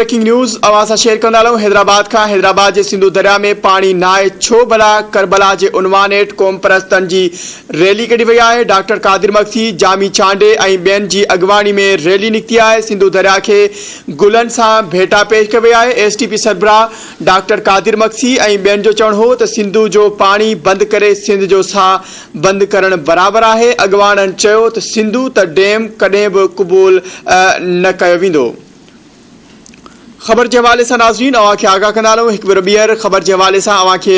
Breaking news अवां share कंदा रहूं। हैदराबाद जे सिंधु दरिया में पानी नाहे छो भला करबला के उनवान हेठ क़ौम परस्तन की रैली कढी वही है। डॉक्टर कादिर मक्सी, जामी चांडे और बेन की अगवानी में रैली निकती है। सिंधु दरिया के गुलन से भेटा पेश कई वही है। एसटीपी सरबराह डॉक्टर कादिर मक्सी और बेन जो चवण हो तो सिंधु जो पानी बंद करे सिंध जो साह बंद करण बराबर है। अगवानन चयो तो सिंधु त डैम कदें भी कबूल न कयो वेंदो। खबर के हवाले से नाज़रीन अवां खे आगाह कंदा रहूं। एक बार ॿीहर खबर के हवाले से अवां खे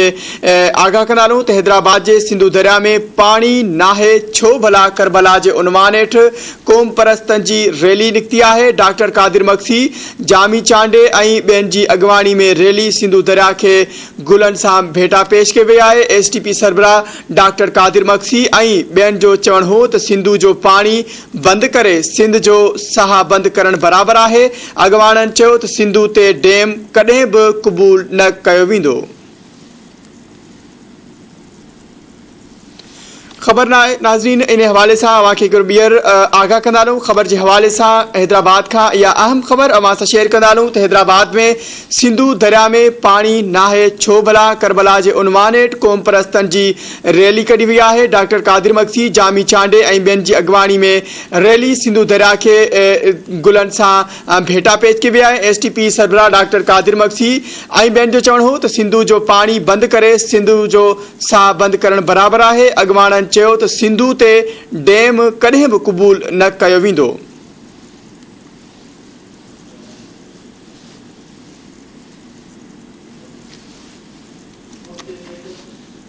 आगाह कंदा रहूं तो हैदराबाद के सिंधु दरिया में पानी नाहे छो भला करबला के उनवान हेठ क़ौम परस्तन की रैली निकती है। डॉक्टर कादिर मक्सी, जामी चांडे और बेन की अगवानी में रैली सिंधु दरिया के गुलन से भेटा पेश कई वही है। एसटीपी सरबराह डॉक्टर कादिर मक्सी और बेन जो चवण हो तो सिंधु जो पानी बंद करे सिंध जो साह बंद करण बराबर है। अगवानन चयो तो सिंधु ते डैम कदें भी कबूल न कयो वेंदो। खबर नाज़रीन इन हवाले से अवां खे ॿीहर आगाह कंदा रहूं। खबर के हवाले से हैदराबाद का या अहम खबर अवां सां शेयर कंदा रहूं तो हैदराबाद में सिंधु दरिया में पानी नाहे छो भला करबला के उनवान हेठ क़ौम परस्तन की रैली कढी वही है। डॉक्टर कादिर मक्सी, जामी चांडे और बेन की अगवानी में रैली सिंधु दरिया के गुलन से भेटा पेश कई वही है। एसटीपी सरबराह डॉक्टर कादिर मक्सी और बेन जो चवण हो तो सिंधु जो पानी बंद करे सिंधु जो साह बंद करण बराबर है। अगवानन चयो तो सिंधु ते डैम कदें भी कबूल न कयो वेंदो।